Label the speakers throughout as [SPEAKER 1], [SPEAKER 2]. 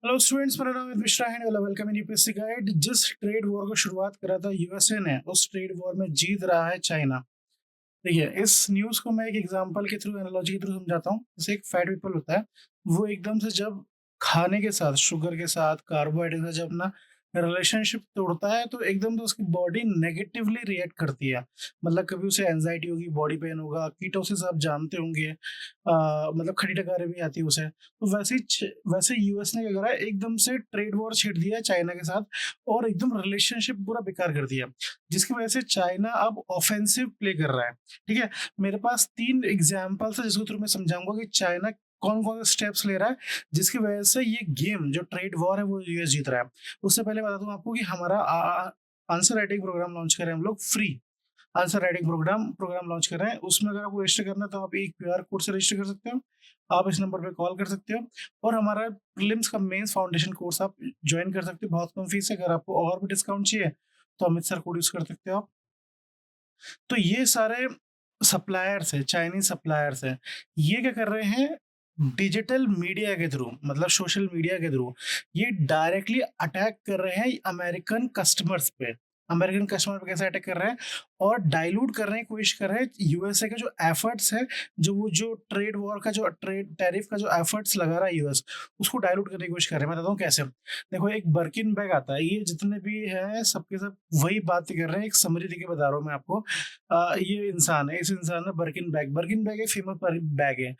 [SPEAKER 1] Hello students, मेरा नाम है मिश्रा है। Welcome in UPSC guide. जिस ट्रेड वॉर को शुरुआत करा था यूएसए ने, उस ट्रेड वॉर में जीत रहा है चाइना। देखिए, इस न्यूज को मैं एक एग्जांपल के थ्रू, एनालॉजी के थ्रू समझाता हूँ। जैसे एक फैट पीपल होता है, वो एकदम से जब खाने के साथ, शुगर के साथ, कार्बोहाइड्रेट के साथ जब अपना रिलेशनशिप तोड़ता है, तो एकदम से उसकी बॉडी नेगेटिवली रिएक्ट करती है। मतलब कभी उसे एंजाइटी होगी, बॉडी पेन होगा, कीटोसिस आप जानते होंगे। मतलब खड़ी डकारें भी आती है उसे। तो वैसे यूएस ने क्या करा है, एकदम से ट्रेड वॉर छेड़ दिया है चाइना के साथ, और एकदम रिलेशनशिप पूरा बेकार कर दिया, जिसकी वजह से चाइना अब ऑफेंसिव प्ले कर रहा है। ठीक है, मेरे पास 3 एग्जांपल्स है जिसके थ्रू मैं समझाऊंगा कि चाइना कौन-कौन से स्टेप्स ले रहा है, जिसकी वजह से ये गेम जो ट्रेड वॉर है वो यूएस जीत रहा है। उससे पहले बता दूं आपको कि हमारा आंसर राइटिंग प्रोग्राम लॉन्च कर रहे हैं हम लोग, free answer writing program program launch कर रहे हैं। उसमें अगर आपको रजिस्टर करना है तो आप एक क्यूआर कोड से रजिस्टर कर सकते हो। आप इस नंबर पे कॉल कर सकते हो, और हमारा प्रीलिम्स का मेंस फाउंडेशन कोर्स आप ज्वाइन कर सकते हो बहुत कम फीस है। अगर आपको और भी डिस्काउंट चाहिए तो अमृतसर कोड यूज कर सकते हो आप। तो ये सारे सप्लायर्स हैं, चाइनीज़ सप्लायर्स हैं। ये क्या कर रहे हैं, डिजिटल मीडिया के थ्रू, मतलब सोशल मीडिया के थ्रू, ये डायरेक्टली अटैक कर रहे हैं अमेरिकन कस्टमर्स पे। अमेरिकन कस्टमर पे कैसे अटैक कर रहे हैं, और डाइल्यूट करने की कोशिश कर रहे हैं यूएसए के जो एफर्ट्स है, जो ट्रेड वॉर का, जो ट्रेड टैरिफ का जो एफर्ट्स लगा रहा है यूएस, उसको डाइल्यूट करने की कोशिश कर रहे हैं। मैं बताता हूँ कैसे। देखो, एक बर्किन बैग आता है, ये जितने भी हैं सबके सब वही बात कर रहे हैं। एक समरी देके बता रहा हूँ मैं आपको। ये इंसान है, इस इंसान ने बर्किन बैग एक फेमस बैग है।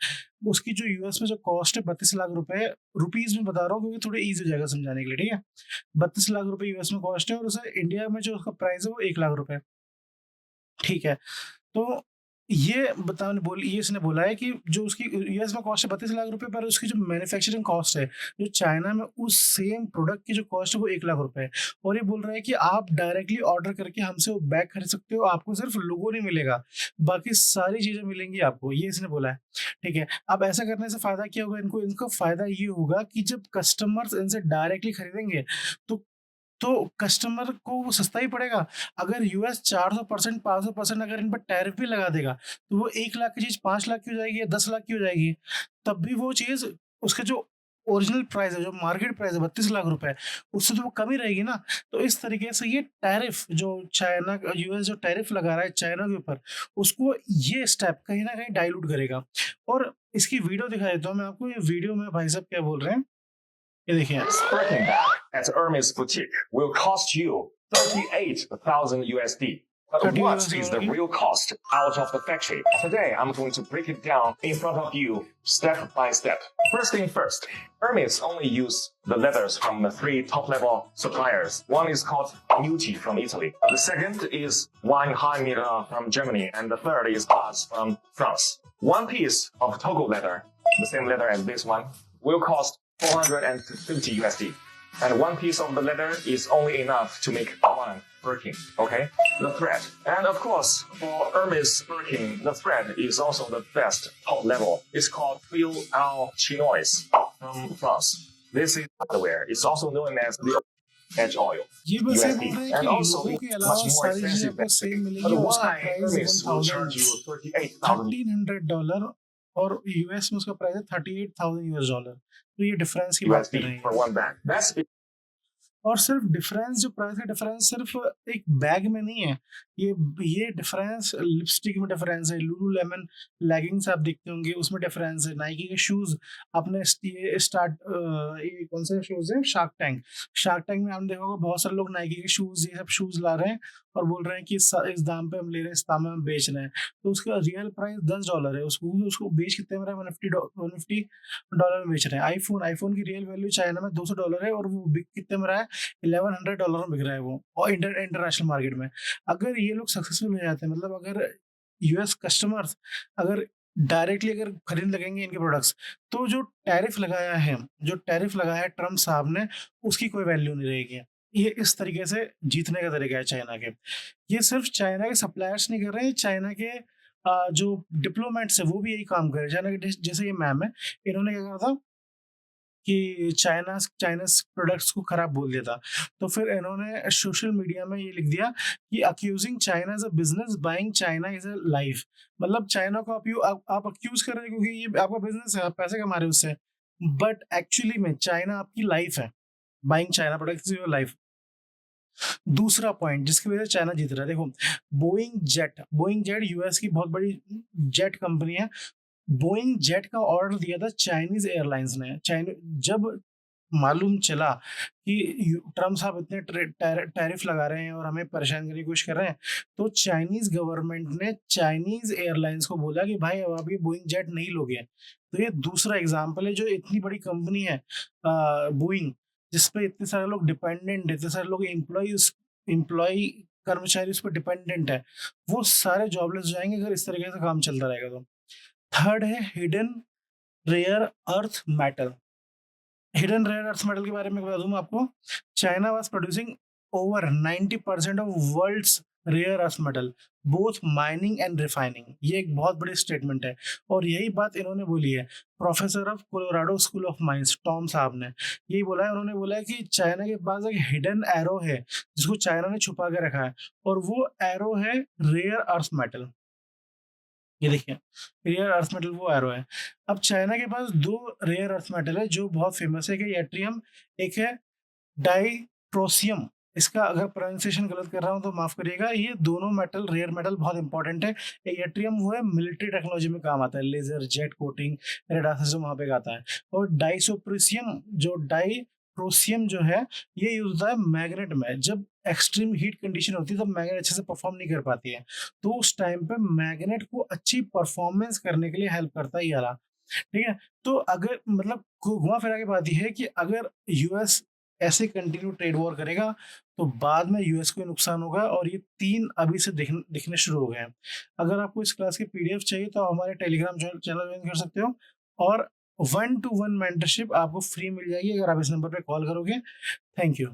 [SPEAKER 1] उसकी जो यूएस में जो कॉस्ट है 32 लाख रुपए, रुपीज में बता रहा हूँ क्योंकि थोड़ा ईजी हो जाएगा समझाने के लिए। ठीक है, 32 लाख रुपए यूएस में कॉस्ट है, और उसे इंडिया में जो उसका प्राइस है वो 1 लाख रुपए। ठीक है, तो ये इसने बोला है कि जो उसकी यूएस में कॉस्ट है 32 लाख रुपए, पर उसकी जो मैन्युफैक्चरिंग कॉस्ट है, जो चाइना में उस सेम प्रोडक्ट की जो कॉस्ट है वो 1 लाख रुपए है। और ये बोल रहा है कि आप डायरेक्टली ऑर्डर करके हमसे वो बैग खरीद सकते हो, आपको सिर्फ लोगो नहीं मिलेगा, बाकी सारी चीजें मिलेंगी आपको, ये इसने बोला है। ठीक है, अब ऐसा करने से फायदा क्या होगा इनको, इनको फायदा ये होगा कि जब कस्टमर्स इनसे डायरेक्टली खरीदेंगे, तो तो कस्टमर को वो सस्ता ही पड़ेगा। अगर यूएस 400% 500% अगर इन पर टैरिफ भी लगा देगा, तो वो 1 लाख की चीज़ 5 लाख की हो जाएगी या 10 लाख की हो जाएगी। तब भी वो चीज़, उसके जो ओरिजिनल प्राइस है, जो मार्केट प्राइस है 32 लाख रुपए, उससे तो वो कम ही रहेगी ना। तो इस तरीके से ये टैरिफ जो यूएस जो टैरिफ लगा रहा है चाइना के ऊपर, उसको ये स्टेप कहीं न कहीं डाइल्यूट करेगा। और इसकी वीडियो दिखा देता हूँ मैं आपको। ये वीडियो में भाई साहब क्या बोल रहे हैं, ये देखिए।
[SPEAKER 2] Birkin bag at Hermes boutique will cost you 38,000 USD. But
[SPEAKER 1] 30
[SPEAKER 2] what
[SPEAKER 1] US
[SPEAKER 2] is
[SPEAKER 1] dollar
[SPEAKER 2] the
[SPEAKER 1] की।
[SPEAKER 2] real cost out of the factory? Today, I'm going to break it down in front of you step by step. First thing first, Hermes only use the leathers from the 3 top-level suppliers. One is called Muti from Italy. The second is Weinheim from Germany. And the third is Haas from France. One piece of Togo leather, the same leather as this one, will cost 450 USD. And one piece of the leather is only enough to make one Birkin, okay? The thread. And of course, for Hermes Birkin, the thread is also the best top level. It's called Fil Al Chinois from France. This is underwear. It's also known as the edge oil.
[SPEAKER 1] ये बस ये बोल
[SPEAKER 2] USD.
[SPEAKER 1] रहे हैं कि
[SPEAKER 2] And also,
[SPEAKER 1] लोगों के
[SPEAKER 2] it's
[SPEAKER 1] अलावा
[SPEAKER 2] much more
[SPEAKER 1] सारी चीजें
[SPEAKER 2] expensive
[SPEAKER 1] आपको
[SPEAKER 2] than
[SPEAKER 1] सेम मिलेगी,
[SPEAKER 2] but
[SPEAKER 1] और उसका
[SPEAKER 2] why
[SPEAKER 1] price
[SPEAKER 2] Hermes will charge you 38,000
[SPEAKER 1] $1,300, और यूएस में उसका प्राइस है $38,000 यूएस डॉलर। तो ये डिफरेंस की बात कर रहे
[SPEAKER 2] USD
[SPEAKER 1] हैं।
[SPEAKER 2] for one bag? That's
[SPEAKER 1] और सिर्फ डिफरेंस, जो प्राइस का डिफरेंस सिर्फ एक बैग में नहीं है, ये डिफरेंस लिपस्टिक में डिफरेंस है, लुलुलेमन लेगिंग्स आप देखते होंगे उसमें डिफरेंस है, नाइकी के शूज, आपने ये स्टार्ट ये कौन से शूज है, शार्क टैंक में आपने देखा होगा बहुत सारे लोग नाइकी के शूज, ये सब शूज ला रहे हैं और बोल रहे हैं कि इस दाम पे हम ले रहे हैं, इस दाम में हम बेच रहे हैं। तो उसका रियल प्राइस $10 है, उसको उसको बेच कितने में रहा है, $150 में बेच रहे हैं। आईफोन की रियल वैल्यू चाइना में $200 है, और वो बिक कितने में रहा है, $1100 में बिक रहा है वो, और इंटरनेशनल मार्केट में। अगर ये लोग सक्सेसफुल हो जाते हैं, मतलब अगर यूएस कस्टमर्स अगर डायरेक्टली अगर खरीदने लगेंगे इनके प्रोडक्ट्स, तो जो टैरिफ लगाया है ट्रम्प साहब ने, उसकी कोई वैल्यू नहीं रहेगी। ये इस तरीके से जीतने का तरीका है चाइना के। ये सिर्फ चाइना के सप्लायर्स नहीं कर रहे हैं, चाइना के जो डिप्लोमेट्स है वो भी यही काम कर रहे हैं। चाइना के जैसे ये मैम है, इन्होंने क्या करा था कि चाइनीज़ प्रोडक्ट्स को खराब बोल दिया था। तो फिर इन्होंने सोशल मीडिया में ये लिख दिया कि accusing China as a business, buying China is a life. मतलब चाइना को आप अक्यूज़ कर रहे हैं क्योंकि ये आपका बिज़नेस है, आप पैसे कमा रहे हो उससे। बट एक्चुअली में चाइना आपकी लाइफ है, buying China products is your life. दूसरा पॉइंट जिसकी वजह से चाइना जीत रहा है, देखो बोइंग जेट यूएस की बहुत बड़ी जेट कंपनी है। बोइंग जेट का ऑर्डर दिया था चाइनीज एयरलाइंस ने। जब मालूम चला कि ट्रम्प साहब इतने टैरिफ लगा रहे हैं और हमें परेशान करने की कोशिश कर रहे हैं, तो चाइनीज गवर्नमेंट ने चाइनीज एयरलाइंस को बोला कि भाई अब आप ये बोइंग जेट नहीं लोगे। तो ये दूसरा एग्जाम्पल है, जो इतनी बड़ी कंपनी है बोइंग, जिसपे इतने सारे लोग डिपेंडेंट है, इतने सारे लोग एम्प्लॉय कर्मचारी उस पर डिपेंडेंट है, वो सारे जॉबलेस हो जाएंगे अगर इस तरीके से काम चलता रहेगा तो। थर्ड है hidden rare earth metal. Hidden rare earth metal के बारे में बता दूं मैं आपको, China was producing over 90% of world's rare earth metal, both mining and refining. ये एक बहुत बड़ी स्टेटमेंट है, और यही बात इन्होंने बोली है professor of Colorado school of mines Tom साहब ने। यही बोला है, उन्होंने बोला है कि चाइना के पास एक हिडन एरो है जिसको चाइना ने छुपा के रखा है, और वो एरो है रेयर अर्थ मेटल। ये देखिए, रेयर अर्थ मेटल वो एरो है। अब चाइना के पास दो रेयर अर्थ मेटल है जो बहुत फेमस है, एक है यट्रियम, एक है डाइट्रोसियम। इसका अगर प्रोनाउंसिएशन गलत कर रहा हूँ तो माफ करिएगा। ये दोनों मेटल, रेयर मेटल, बहुत इंपॉर्टेंट है। यट्रियम वो है मिलिट्री टेक्नोलॉजी में काम आता है, laser, jet coating, radar system वहां पे आता है। और डाइप्रोसियम जो है, ये यूज होता है मैग्नेट में। जब एक्सट्रीम हीट कंडीशन होती है तब मैग्नेट अच्छे से परफॉर्म नहीं कर पाती है, तो उस टाइम पे मैग्नेट को अच्छी परफॉर्मेंस करने के लिए हेल्प करता है ये वाला। ठीक है, तो अगर मतलब घुमा फिरा के बात यह है कि अगर यूएस ऐसे कंटिन्यू ट्रेड वॉर करेगा तो बाद में यूएस को ही नुकसान होगा, और ये तीन अभी से दिखने शुरू हो गए हैं। अगर आपको इस क्लास की पीडीएफ चाहिए तो आप हमारे टेलीग्राम चैनल ज्वाइन कर सकते हो, और 1-to-1 मेंटरशिप आपको फ्री मिल जाएगी अगर आप इस नंबर पे कॉल करोगे। Thank you.